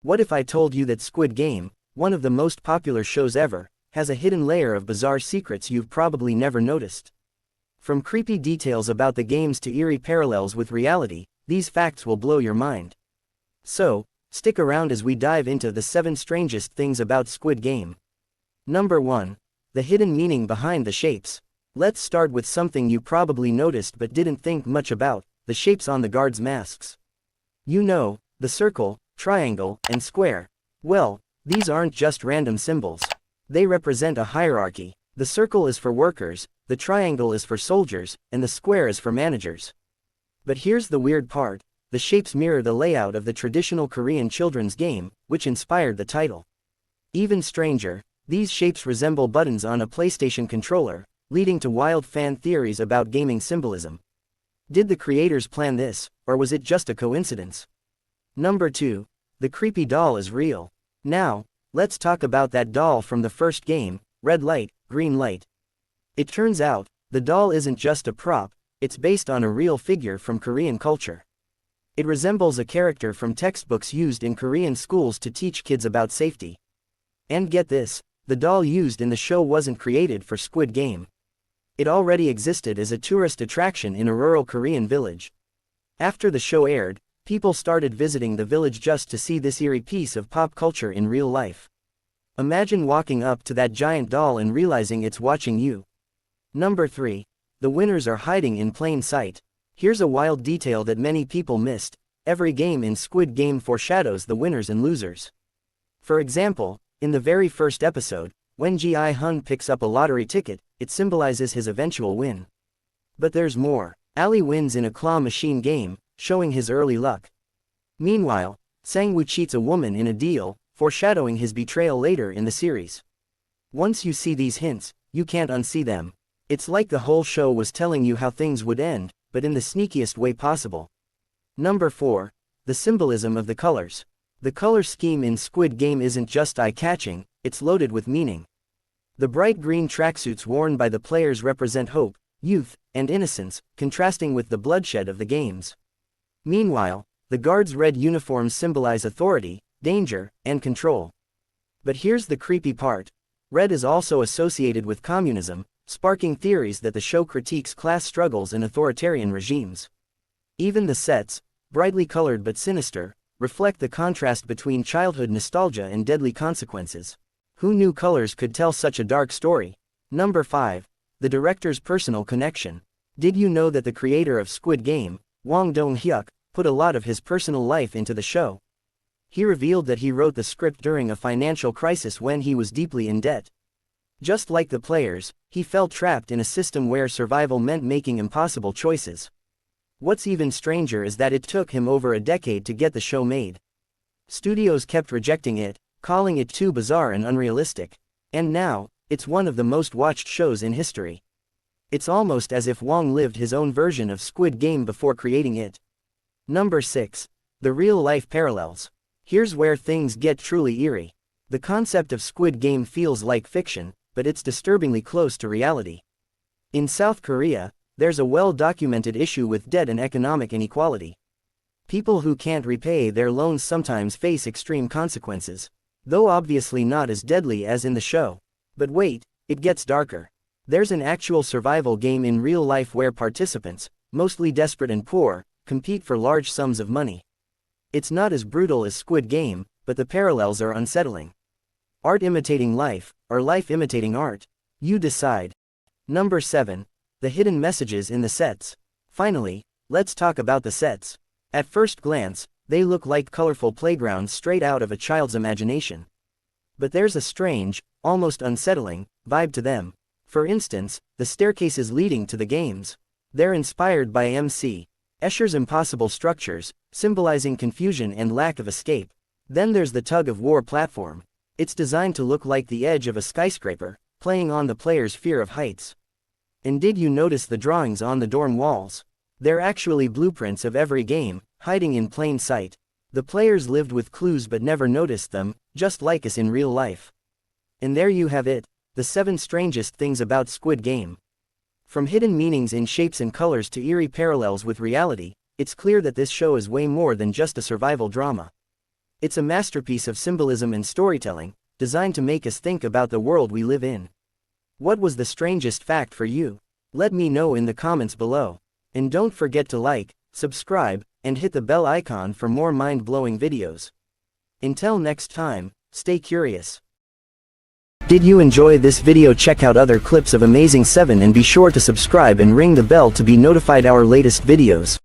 What if I told you that Squid Game, one of the most popular shows ever, has a hidden layer of bizarre secrets you've probably never noticed? From creepy details about the games to eerie parallels with reality, these facts will blow your mind. So, stick around as we dive into the 7 strangest things about Squid Game. Number 1. The hidden meaning behind the shapes. Let's start with something you probably noticed but didn't think much about: the shapes on the guards' masks. You know, the circle, triangle, and square. Well, these aren't just random symbols. They represent a hierarchy. The circle is for workers, the triangle is for soldiers, and the square is for managers. But here's the weird part: the shapes mirror the layout of the traditional Korean children's game, which inspired the title. Even stranger, these shapes resemble buttons on a PlayStation controller, leading to wild fan theories about gaming symbolism. Did the creators plan this, or was it just a coincidence? Number 2. The creepy doll is real. Now, let's talk about that doll from the first game, red light, green light. It turns out, the doll isn't just a prop, it's based on a real figure from Korean culture. It resembles a character from textbooks used in Korean schools to teach kids about safety. And get this, the doll used in the show wasn't created for Squid Game. It already existed as a tourist attraction in a rural Korean village. After the show aired, people started visiting the village just to see this eerie piece of pop culture in real life. Imagine walking up to that giant doll and realizing it's watching you. Number 3. The winners are hiding in plain sight. Here's a wild detail that many people missed: every game in Squid Game foreshadows the winners and losers. For example, in the very first episode, when Ji-hun picks up a lottery ticket, it symbolizes his eventual win. But there's more. Ali wins in a claw machine game, showing his early luck. Meanwhile, Sang-woo cheats a woman in a deal, foreshadowing his betrayal later in the series. Once you see these hints, you can't unsee them. It's like the whole show was telling you how things would end, but in the sneakiest way possible. Number 4. The symbolism of the colors. The color scheme in Squid Game isn't just eye-catching, it's loaded with meaning. The bright green tracksuits worn by the players represent hope, youth, and innocence, contrasting with the bloodshed of the games. Meanwhile, the guards' red uniforms symbolize authority, danger, and control. But here's the creepy part: red is also associated with communism, sparking theories that the show critiques class struggles and authoritarian regimes. Even the sets, brightly colored but sinister, reflect the contrast between childhood nostalgia and deadly consequences. Who knew colors could tell such a dark story? Number 5. The director's personal connection. Did you know that the creator of Squid Game, Wang Dong-hyuk, put a lot of his personal life into the show? He revealed that he wrote the script during a financial crisis when he was deeply in debt. Just like the players, he felt trapped in a system where survival meant making impossible choices. What's even stranger is that it took him over a decade to get the show made. Studios kept rejecting it, calling it too bizarre and unrealistic. And now, it's one of the most watched shows in history. It's almost as if Wang lived his own version of Squid Game before creating it. Number 6. The real-life parallels. Here's where things get truly eerie. The concept of Squid Game feels like fiction, but it's disturbingly close to reality. In South Korea, there's a well-documented issue with debt and economic inequality. People who can't repay their loans sometimes face extreme consequences, though obviously not as deadly as in the show. But wait, it gets darker. There's an actual survival game in real life where participants, mostly desperate and poor, compete for large sums of money. It's not as brutal as Squid Game, but the parallels are unsettling. Art imitating life, or life imitating art? You decide. Number 7. The hidden messages in the sets. Finally, let's talk about the sets. At first glance, they look like colorful playgrounds straight out of a child's imagination. But there's a strange, almost unsettling, vibe to them. For instance, the staircases leading to the games. They're inspired by MC Escher's impossible structures, symbolizing confusion and lack of escape. Then there's the tug-of-war platform. It's designed to look like the edge of a skyscraper, playing on the player's fear of heights. And did you notice the drawings on the dorm walls? They're actually blueprints of every game, hiding in plain sight. The players lived with clues but never noticed them, just like us in real life. And there you have it, the 7 strangest things about Squid Game. From hidden meanings in shapes and colors to eerie parallels with reality, it's clear that this show is way more than just a survival drama. It's a masterpiece of symbolism and storytelling, designed to make us think about the world we live in. What was the strangest fact for you? Let me know in the comments below. And don't forget to like, subscribe, and hit the bell icon for more mind-blowing videos. Until next time, stay curious. Did you enjoy this video? Check out other clips of Amazing 7 and be sure to subscribe and ring the bell to be notified our latest videos.